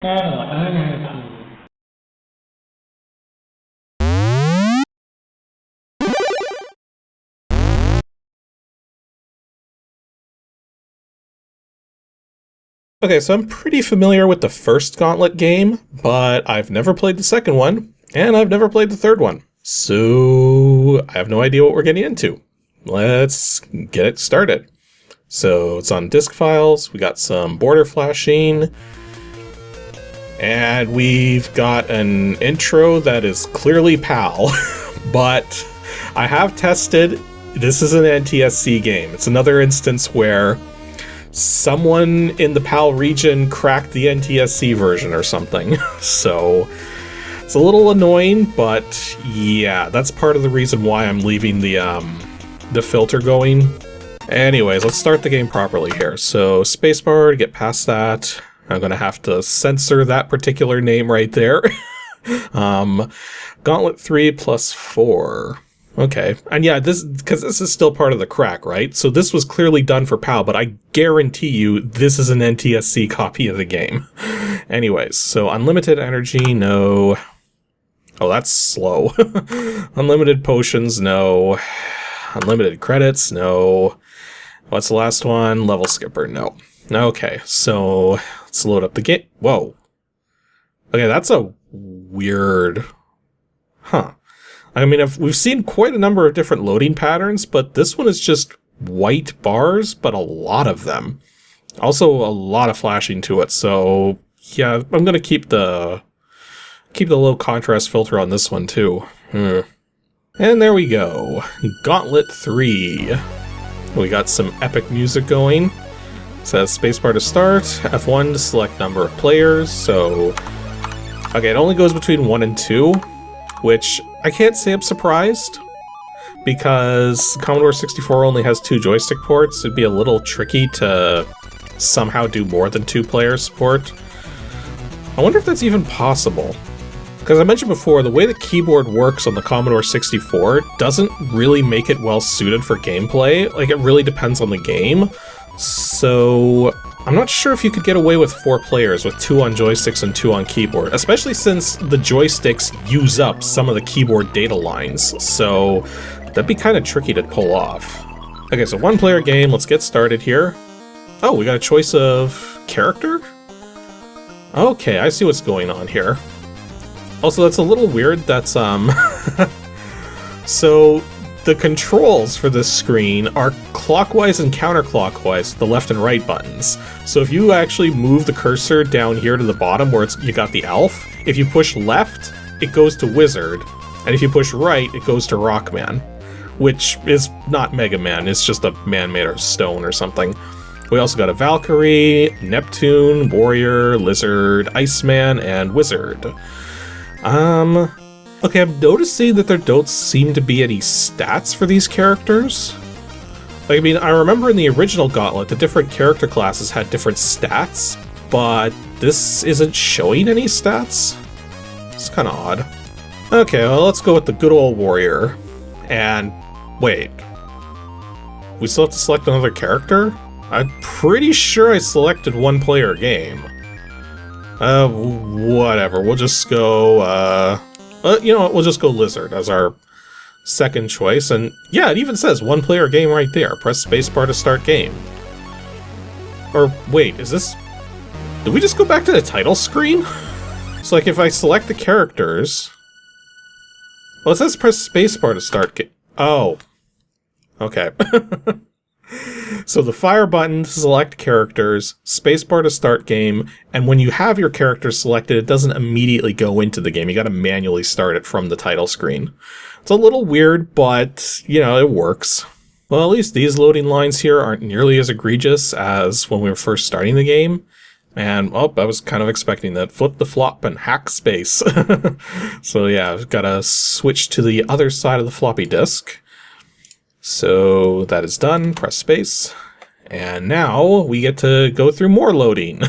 NNRG. Okay, so I'm pretty familiar with the first Gauntlet game, but I've never played the second one, and I've never played the third one. So I have no idea what we're getting into. Let's get it started. So it's on disk files, we got some border flashing, and we've got an intro that is clearly PAL, but I have tested, this is an NTSC game. It's another instance where someone in the PAL region cracked the NTSC version or something. So it's a little annoying, but yeah, that's part of the reason why I'm leaving the filter going. Anyways, let's start the game properly here. So spacebar to get past that. I'm gonna have to censor that particular name right there. Gauntlet 3 plus 4. Okay, and yeah, because this is still part of the crack, right? So this was clearly done for PAL, but I guarantee you this is an NTSC copy of the game. Anyways, so unlimited energy, no. Oh, that's slow. Unlimited potions, no. Unlimited credits, no. What's the last one? Level skipper, no. Okay, so let's load up the game. Whoa. Okay, that's a weird... Huh. I mean, we've seen quite a number of different loading patterns, but this one is just white bars, but a lot of them. Also, a lot of flashing to it, so yeah, I'm gonna keep the low contrast filter on this one too. And there we go, Gauntlet 3. We got some epic music going. It says spacebar to start, F1 to select number of players. So, okay, it only goes between 1 and 2. Which, I can't say I'm surprised, because Commodore 64 only has 2 joystick ports. It'd be a little tricky to somehow do more than 2-player support. I wonder if that's even possible. Because I mentioned before, the way the keyboard works on the Commodore 64 doesn't really make it well suited for gameplay. Like, it really depends on the game. So I'm not sure if you could get away with 4 players with 2 on joysticks and 2 on keyboard, especially since the joysticks use up some of the keyboard data lines, so that'd be kind of tricky to pull off. Okay, so 1-player game, let's get started here. Oh, we got a choice of character? Okay, I see what's going on here. Also, that's a little weird, that's, so the controls for this screen are clockwise and counterclockwise, the left and right buttons. So if you actually move the cursor down here to the bottom where you got the elf, if you push left, it goes to wizard, and if you push right, it goes to Rockman, which is not Mega Man, it's just a man made of stone or something. We also got a Valkyrie, Neptune, Warrior, Lizard, Iceman, and Wizard. Okay, I'm noticing that there don't seem to be any stats for these characters. Like, I mean, I remember in the original Gauntlet, the different character classes had different stats, but this isn't showing any stats? It's kind of odd. Okay, well, let's go with the good old Warrior. And, wait. We still have to select another character? I'm pretty sure I selected 1-player game. Whatever, we'll just go, you know what, we'll just go Lizard as our second choice, and yeah, it even says 1-player game right there. Press spacebar to start game. Or, wait, is this... Did we just go back to the title screen? So, like, if I select the characters... Well, it says press spacebar to start game. Oh. Okay. So the fire button to select characters, spacebar to start game, and when you have your character selected, it doesn't immediately go into the game. You gotta manually start it from the title screen. It's a little weird, but, you know, it works. Well, at least these loading lines here aren't nearly as egregious as when we were first starting the game. And, oh, I was kind of expecting that. Flip the flop and hack space. So yeah, I've gotta switch to the other side of the floppy disk. So that is done, press space, and now we get to go through more loading.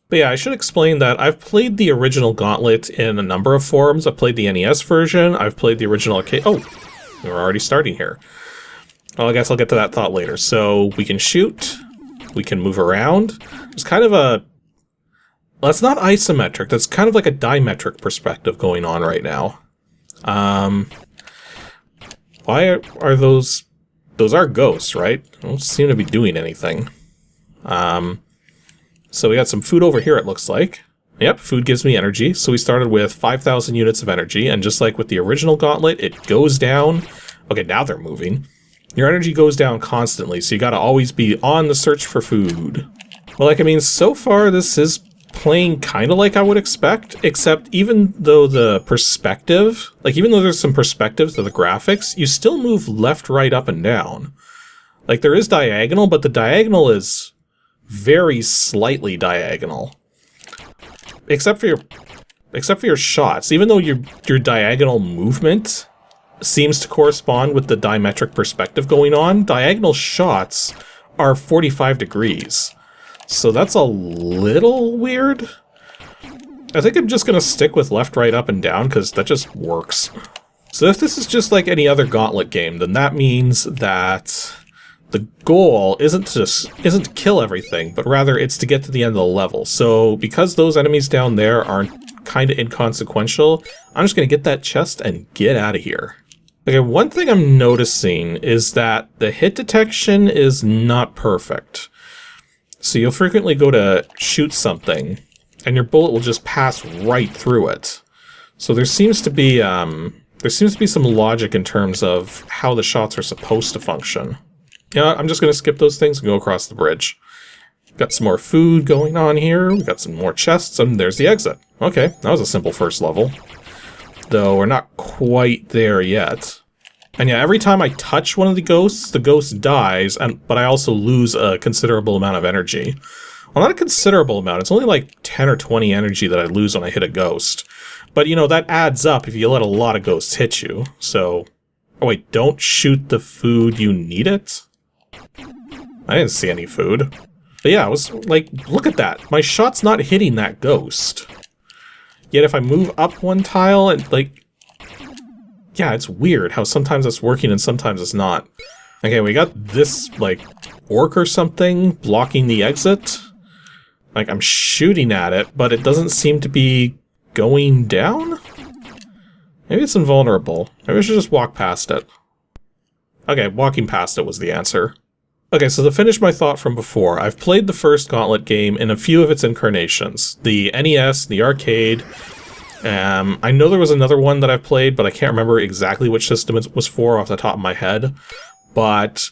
But yeah, I should explain that I've played the original Gauntlet in a number of forms. I've played the NES version, I've played the original arcade... Oh, we're already starting here. Well, I guess I'll get to that thought later. So we can shoot, we can move around. There's kind of Well, that's not isometric. That's kind of like a dimetric perspective going on right now. Why are those... Those are ghosts, right? They don't seem to be doing anything. So we got some food over here, it looks like. Yep, food gives me energy. So we started with 5,000 units of energy, and just like with the original Gauntlet, it goes down. Okay, now they're moving. Your energy goes down constantly, so you gotta always be on the search for food. Well, like, I mean, so far this is playing kind of like I would expect, except even though the perspective, like even though there's some perspective to the graphics, you still move left, right, up, and down. Like there is diagonal, but the diagonal is very slightly diagonal. Except for your shots. Even though your diagonal movement seems to correspond with the dimetric perspective going on, diagonal shots are 45 degrees. So that's a little weird. I think I'm just going to stick with left, right, up, and down, because that just works. So if this is just like any other Gauntlet game, then that means that the goal isn't to kill everything, but rather it's to get to the end of the level. So because those enemies down there aren't kind of inconsequential, I'm just going to get that chest and get out of here. Okay, one thing I'm noticing is that the hit detection is not perfect. So you'll frequently go to shoot something, and your bullet will just pass right through it. So there seems to be some logic in terms of how the shots are supposed to function. Yeah, I'm just going to skip those things and go across the bridge. Got some more food going on here. We got some more chests, and there's the exit. Okay, that was a simple first level. Though we're not quite there yet. And yeah, every time I touch one of the ghost dies, but I also lose a considerable amount of energy. Well, not a considerable amount, it's only like 10 or 20 energy that I lose when I hit a ghost. But, you know, that adds up if you let a lot of ghosts hit you, so... Oh wait, don't shoot the food, you need it? I didn't see any food. But yeah, I was like, look at that, my shot's not hitting that ghost. Yet if I move up one tile and, like... Yeah, it's weird how sometimes it's working and sometimes it's not. Okay, we got this, like, orc or something blocking the exit. Like, I'm shooting at it, but it doesn't seem to be going down? Maybe it's invulnerable. Maybe I should just walk past it. Okay, walking past it was the answer. Okay, so to finish my thought from before, I've played the first Gauntlet game in a few of its incarnations. The NES, the arcade... I know there was another one that I've played, but I can't remember exactly which system it was for off the top of my head. But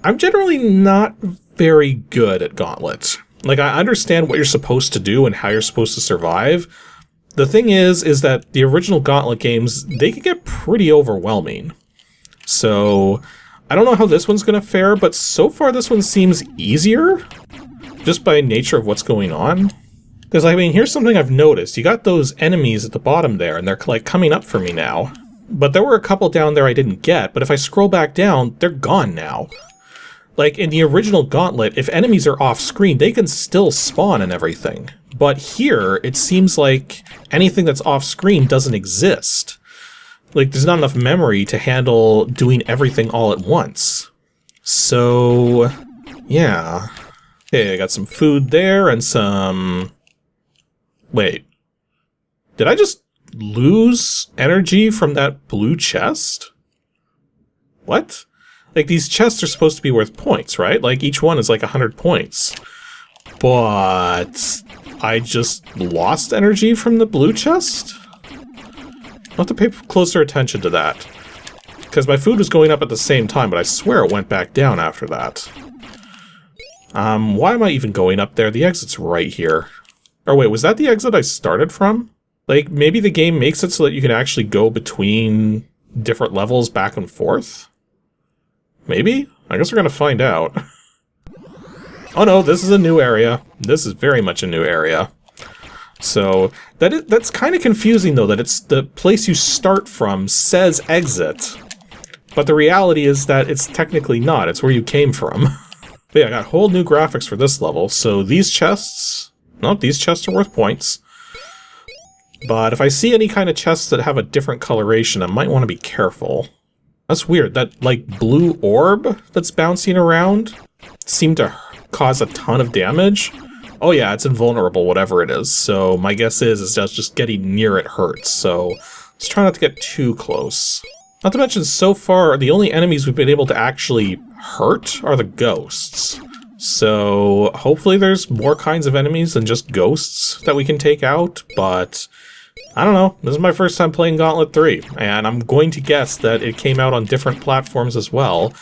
I'm generally not very good at Gauntlet. Like, I understand what you're supposed to do and how you're supposed to survive. The thing is that the original Gauntlet games, they can get pretty overwhelming. So, I don't know how this one's going to fare, but so far this one seems easier, just by nature of what's going on. Because, I mean, here's something I've noticed. You got those enemies at the bottom there, and they're, like, coming up for me now. But there were a couple down there I didn't get, but if I scroll back down, they're gone now. Like, in the original Gauntlet, if enemies are off-screen, they can still spawn and everything. But here, it seems like anything that's off-screen doesn't exist. Like, there's not enough memory to handle doing everything all at once. So, yeah. Okay, I got some food there and some... Wait, did I just lose energy from that blue chest? What? Like, these chests are supposed to be worth points, right? Like, each one is like 100 points. But I just lost energy from the blue chest? I'll have to pay closer attention to that. Because my food was going up at the same time, but I swear it went back down after that. Why am I even going up there? The exit's right here. Or wait, was that the exit I started from? Like, maybe the game makes it so that you can actually go between different levels back and forth? Maybe? I guess we're gonna find out. Oh no, this is a new area. This is very much a new area. So, that's kind of confusing though, that it's the place you start from says exit. But the reality is that it's technically not, it's where you came from. But yeah, I got whole new graphics for this level, so these chests... Nope, these chests are worth points. But if I see any kind of chests that have a different coloration, I might want to be careful. That's weird. That, like, blue orb that's bouncing around seemed to cause a ton of damage. Oh yeah, it's invulnerable, whatever it is. So my guess is that just getting near it hurts. So let's try not to get too close. Not to mention, so far, the only enemies we've been able to actually hurt are the ghosts. So hopefully there's more kinds of enemies than just ghosts that we can take out, but I don't know. This is my first time playing Gauntlet 3, and I'm going to guess that it came out on different platforms as well,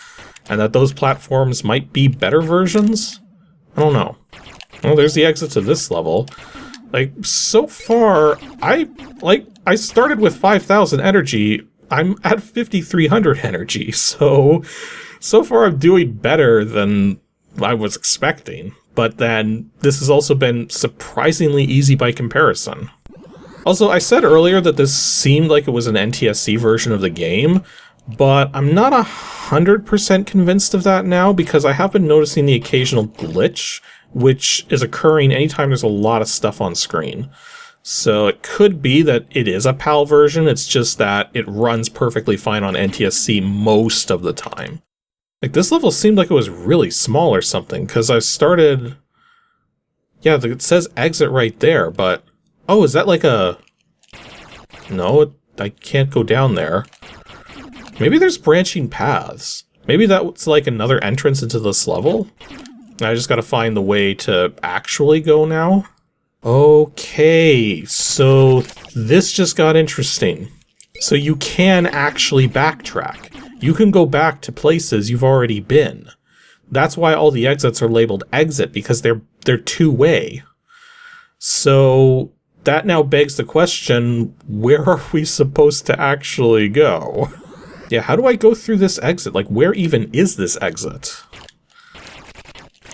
and that those platforms might be better versions? I don't know. Well, there's the exit to this level. Like, so far, I started with 5,000 energy. I'm at 5,300 energy, so far I'm doing better than I was expecting. But then, this has also been surprisingly easy by comparison. Also, I said earlier that this seemed like it was an NTSC version of the game, but I'm not 100% convinced of that now, because I have been noticing the occasional glitch, which is occurring anytime there's a lot of stuff on screen. So it could be that it is a PAL version, it's just that it runs perfectly fine on NTSC most of the time. Like, this level seemed like it was really small or something, because I started... Yeah, it says exit right there, but... Oh, is that like a... No, I can't go down there. Maybe there's branching paths. Maybe that's like another entrance into this level? I just gotta find the way to actually go now. Okay, so this just got interesting. So you can actually backtrack. You can go back to places you've already been. That's why all the exits are labeled exit, because they're two-way. So that now begs the question, where are we supposed to actually go? Yeah, how do I go through this exit? Like, where even is this exit?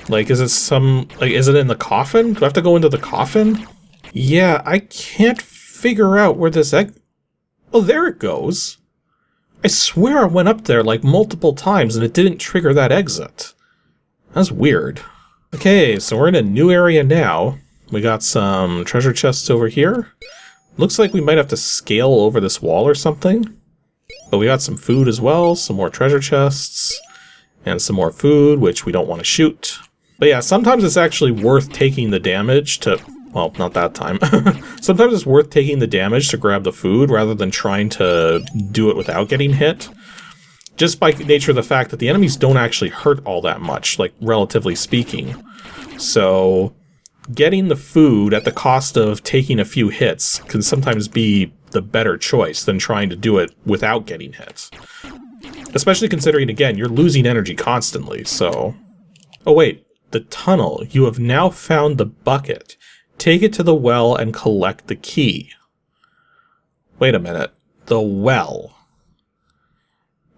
Like, is it in the coffin? Do I have to go into the coffin? Yeah, I can't figure out where this Oh, there it goes. I swear I went up there, like, multiple times and it didn't trigger that exit. That's weird. Okay, so we're in a new area now. We got some treasure chests over here. Looks like we might have to scale over this wall or something. But we got some food as well, some more treasure chests, and some more food, which we don't want to shoot. But yeah, sometimes it's actually worth taking the damage to... Well, not that time. Sometimes it's worth taking the damage to grab the food rather than trying to do it without getting hit. Just by nature of the fact that the enemies don't actually hurt all that much, like, relatively speaking. So, getting the food at the cost of taking a few hits can sometimes be the better choice than trying to do it without getting hits. Especially considering, again, you're losing energy constantly, so... Oh wait. The tunnel. You have now found the bucket. Take it to the well and collect the key. Wait a minute. The well.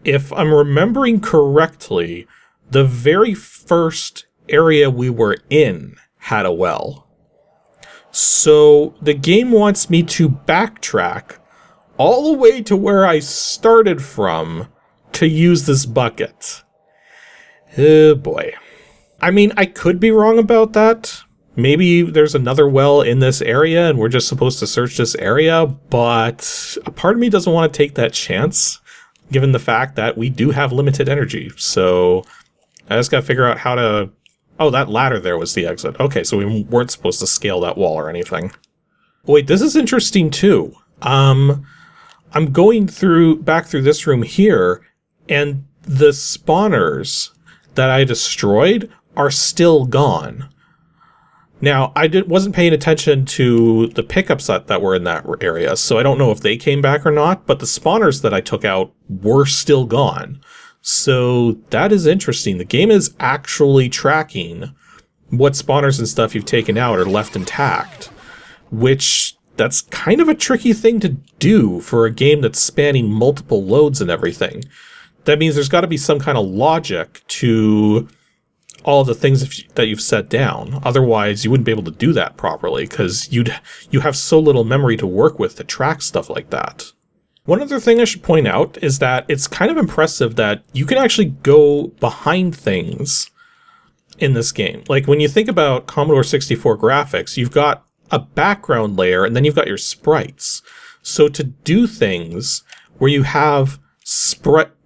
If I'm remembering correctly, the very first area we were in had a well. So the game wants me to backtrack all the way to where I started from to use this bucket. Oh boy. I mean, I could be wrong about that. Maybe there's another well in this area and we're just supposed to search this area, but a part of me doesn't want to take that chance, given the fact that we do have limited energy. So I just gotta figure out how to... Oh, that ladder there was the exit. Okay, so we weren't supposed to scale that wall or anything. Wait, this is interesting too. I'm going back through this room here, and the spawners that I destroyed are still gone. Now, I wasn't paying attention to the pickups that were in that area, so I don't know if they came back or not, but the spawners that I took out were still gone. So that is interesting. The game is actually tracking what spawners and stuff you've taken out are left intact, which that's kind of a tricky thing to do for a game that's spanning multiple loads and everything. That means there's got to be some kind of logic to all of the things that you've set down. Otherwise, you wouldn't be able to do that properly, because you have so little memory to work with to track stuff like that. One other thing I should point out is that it's kind of impressive that you can actually go behind things in this game. Like, when you think about Commodore 64 graphics, you've got a background layer and then you've got your sprites. So to do things where you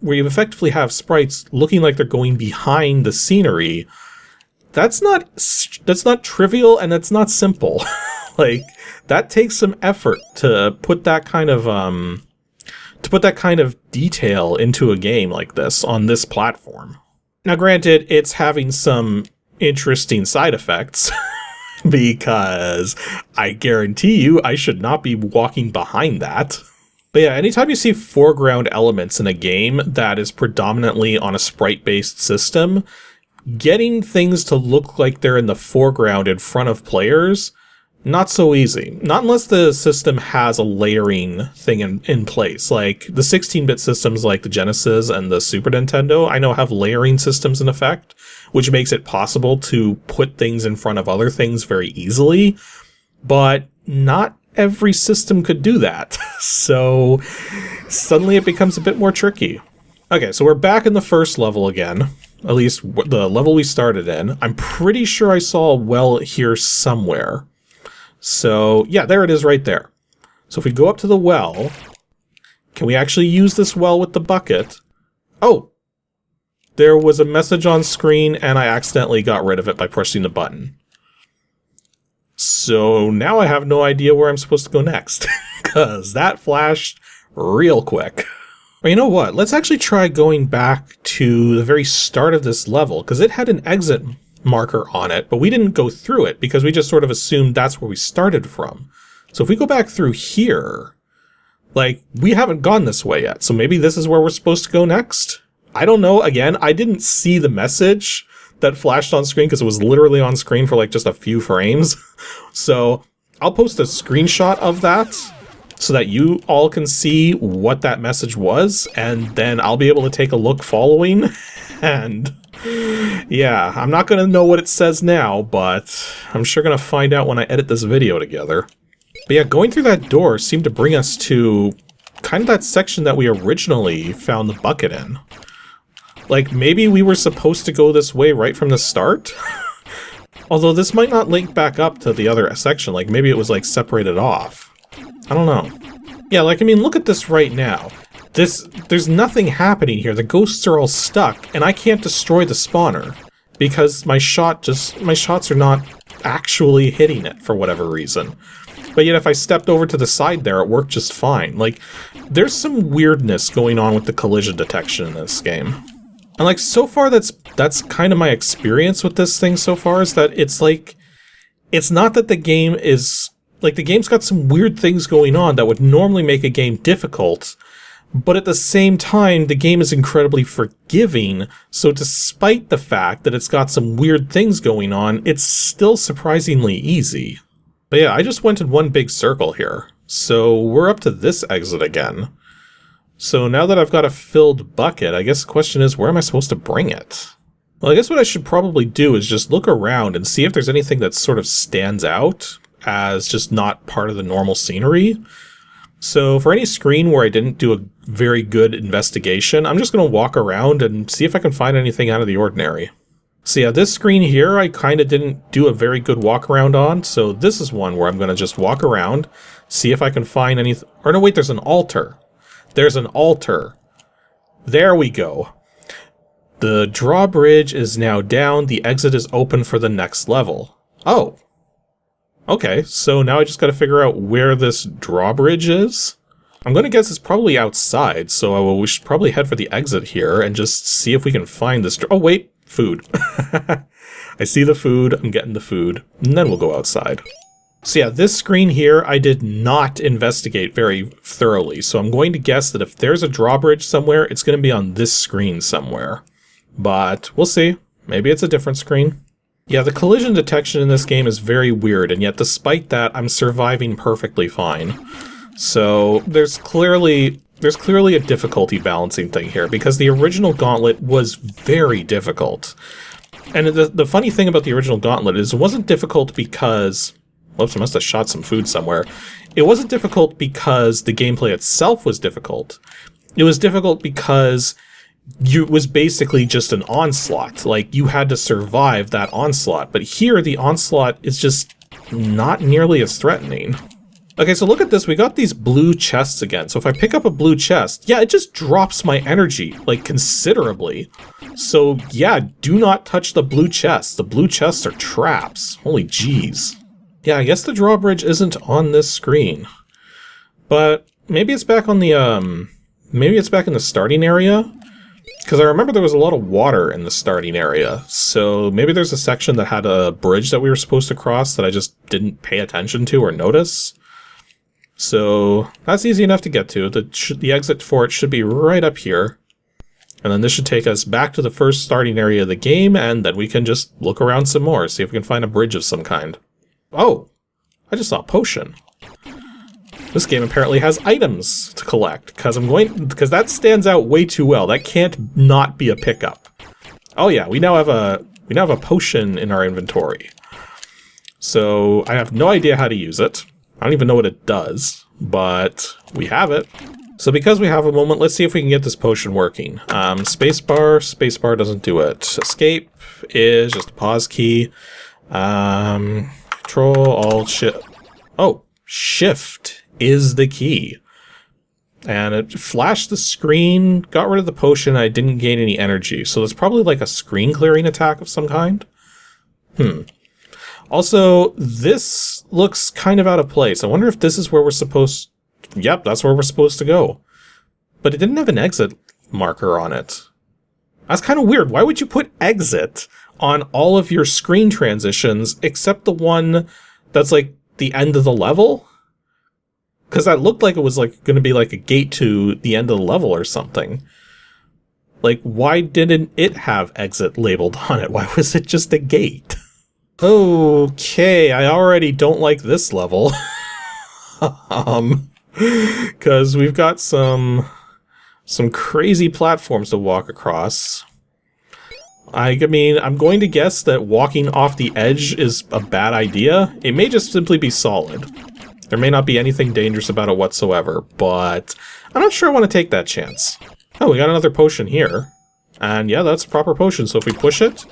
effectively have sprites looking like they're going behind the scenery, that's not trivial, and that's not simple. Like, that takes some effort to put that kind of detail into a game like this on this platform. Now, granted, it's having some interesting side effects because I guarantee you I should not be walking behind that. But yeah, anytime you see foreground elements in a game that is predominantly on a sprite-based system, getting things to look like they're in the foreground in front of players, not so easy. Not unless the system has a layering thing in place. Like, the 16-bit systems like the Genesis and the Super Nintendo, I know have layering systems in effect, which makes it possible to put things in front of other things very easily, but not every system could do that. So suddenly it becomes a bit more tricky. Okay, so we're back in the first level again. At least the level we started in. I'm pretty sure I saw a well here somewhere. So yeah, there it is right there. So if we go up to the well, can we actually use this well with the bucket? Oh! There was a message on screen and I accidentally got rid of it by pushing the button. So now I have no idea where I'm supposed to go next, because that flashed real quick. Well, you know what? Let's actually try going back to the very start of this level, because it had an exit marker on it, but we didn't go through it because we just sort of assumed that's where we started from. So if we go back through here, like, we haven't gone this way yet, so maybe this is where we're supposed to go next? I don't know. Again, I didn't see the message that flashed on screen because it was literally on screen for like just a few frames. So I'll post a screenshot of that so that you all can see what that message was, and then I'll be able to take a look following. And yeah, I'm not going to know what it says now, but I'm sure going to find out when I edit this video together. But yeah, going through that door seemed to bring us to kind of that section that we originally found the bucket in. Like, maybe we were supposed to go this way right from the start? Although this might not link back up to the other section, like maybe it was like separated off. I don't know. Yeah, like, I mean, look at this right now. There's nothing happening here. The ghosts are all stuck, and I can't destroy the spawner because my shots are not actually hitting it for whatever reason. But yet if I stepped over to the side there, it worked just fine. Like, there's some weirdness going on with the collision detection in this game. And like, so far that's kind of my experience with this thing so far, is that it's like, it's not that the game is, like, the game's got some weird things going on that would normally make a game difficult, but at the same time, the game is incredibly forgiving, so despite the fact that it's got some weird things going on, it's still surprisingly easy. But yeah, I just went in one big circle here, so we're up to this exit again. So now that I've got a filled bucket, I guess the question is, where am I supposed to bring it? Well, I guess what I should probably do is just look around and see if there's anything that sort of stands out as just not part of the normal scenery. So for any screen where I didn't do a very good investigation, I'm just going to walk around and see if I can find anything out of the ordinary. So yeah, this screen here I kind of didn't do a very good walk around on, so this is one where I'm going to just walk around, see if I can find anything. Or no, wait, there's an altar. There's an altar. There we go. The drawbridge is now down. The exit is open for the next level. Oh. Okay, so now I just gotta figure out where this drawbridge is. I'm gonna guess it's probably outside, so we should probably head for the exit here and just see if we can find this. Oh wait, food. I see the food, I'm getting the food, and then we'll go outside. So yeah, this screen here I did not investigate very thoroughly, so I'm going to guess that if there's a drawbridge somewhere, it's going to be on this screen somewhere. But we'll see. Maybe it's a different screen. Yeah, the collision detection in this game is very weird, and yet despite that, I'm surviving perfectly fine. So there's clearly a difficulty balancing thing here, because the original Gauntlet was very difficult. And the funny thing about the original Gauntlet is it wasn't difficult because... Whoops, I must have shot some food somewhere. It wasn't difficult because the gameplay itself was difficult. It was difficult because it was basically just an onslaught. Like, you had to survive that onslaught. But here, the onslaught is just not nearly as threatening. Okay, so look at this. We got these blue chests again. So if I pick up a blue chest, yeah, it just drops my energy, like, considerably. So, yeah, do not touch the blue chests. The blue chests are traps. Holy jeez. Yeah, I guess the drawbridge isn't on this screen. But maybe it's back on the, maybe it's back in the starting area? Because I remember there was a lot of water in the starting area. So maybe there's a section that had a bridge that we were supposed to cross that I just didn't pay attention to or notice. So that's easy enough to get to. The exit for it should be right up here. And then this should take us back to the first starting area of the game, and then we can just look around some more, see if we can find a bridge of some kind. Oh, I just saw a potion. This game apparently has items to collect, because that stands out way too well. That can't not be a pickup. Oh yeah, we now have a potion in our inventory. So I have no idea how to use it. I don't even know what it does, but we have it. So because we have a moment, let's see if we can get this potion working. Spacebar doesn't do it. Escape is just a pause key. Control, Alt, Shift. Oh, Shift is the key. And it flashed the screen, got rid of the potion, I didn't gain any energy. So it's probably like a screen clearing attack of some kind. Also, this looks kind of out of place. I wonder if this is where we're supposed... Yep, that's where we're supposed to go. But it didn't have an exit marker on it. That's kind of weird. Why would you put exit on all of your screen transitions except the one that's like the end of the level? Because that looked like it was like going to be like a gate to the end of the level or something. Like, why didn't it have exit labeled on it? Why was it just a gate? Okay, I already don't like this level. Because we've got some crazy platforms to walk across. I mean, I'm going to guess that walking off the edge is a bad idea. It may just simply be solid. There may not be anything dangerous about it whatsoever, but I'm not sure I want to take that chance. Oh, we got another potion here. And yeah, that's a proper potion, so if we push it...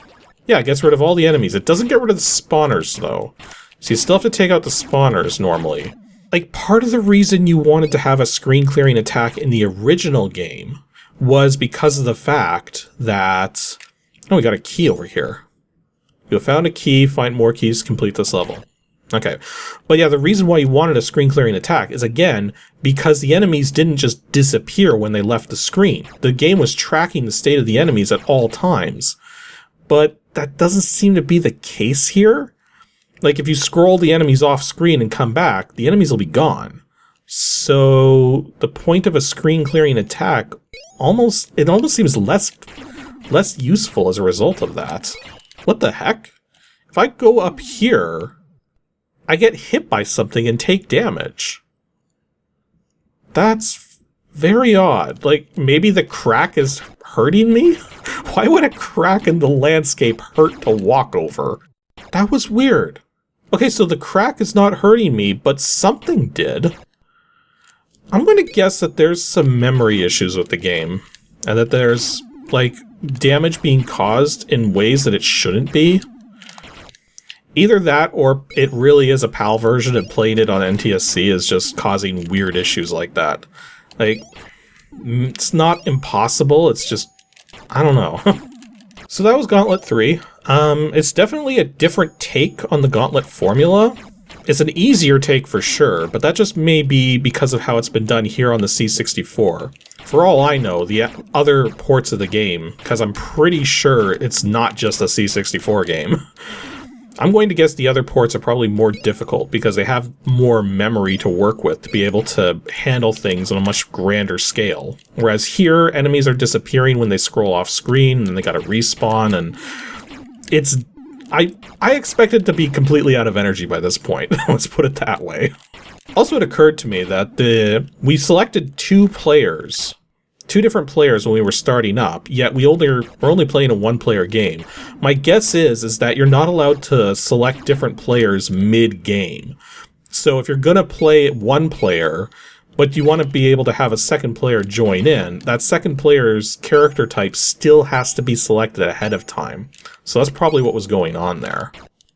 Yeah, it gets rid of all the enemies. It doesn't get rid of the spawners, though. So you still have to take out the spawners, normally. Like, part of the reason you wanted to have a screen-clearing attack in the original game was because of the fact that... Oh, we got a key over here. You have found a key, find more keys to complete this level. Okay. But yeah, the reason why you wanted a screen-clearing attack is, again, because the enemies didn't just disappear when they left the screen. The game was tracking the state of the enemies at all times. But that doesn't seem to be the case here. Like, if you scroll the enemies off screen and come back, the enemies will be gone. So the point of a screen clearing attack almost seems less useful as a result of that. What the heck? If I go up here, I get hit by something and take damage. That's very odd. Like, maybe the crack is hurting me? Why would a crack in the landscape hurt to walk over? That was weird. Okay, so the crack is not hurting me, but something did. I'm going to guess that there's some memory issues with the game, and that there's, like, damage being caused in ways that it shouldn't be. Either that, or it really is a PAL version and playing it on NTSC is just causing weird issues like that. Like, it's not impossible, it's just... I don't know. So that was Gauntlet 3. It's definitely a different take on the Gauntlet formula. It's an easier take for sure, but that just may be because of how it's been done here on the C64. For all I know, the other ports of the game, because I'm pretty sure it's not just a C64 game, I'm going to guess the other ports are probably more difficult because they have more memory to work with to be able to handle things on a much grander scale. Whereas here, enemies are disappearing when they scroll off screen, and then they gotta respawn, and it's... I expected to be completely out of energy by this point, let's put it that way. Also, it occurred to me that we selected two different players when we were starting up, yet we're only playing a one-player game. My guess is that you're not allowed to select different players mid-game. So if you're gonna play one player, but you want to be able to have a second player join in, that second player's character type still has to be selected ahead of time. So that's probably what was going on there.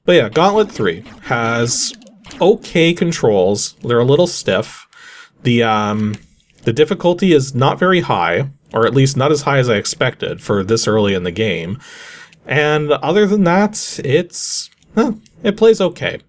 But yeah, Gauntlet 3 has okay controls. They're a little stiff. The difficulty is not very high, or at least not as high as I expected for this early in the game. And other than that, it plays okay.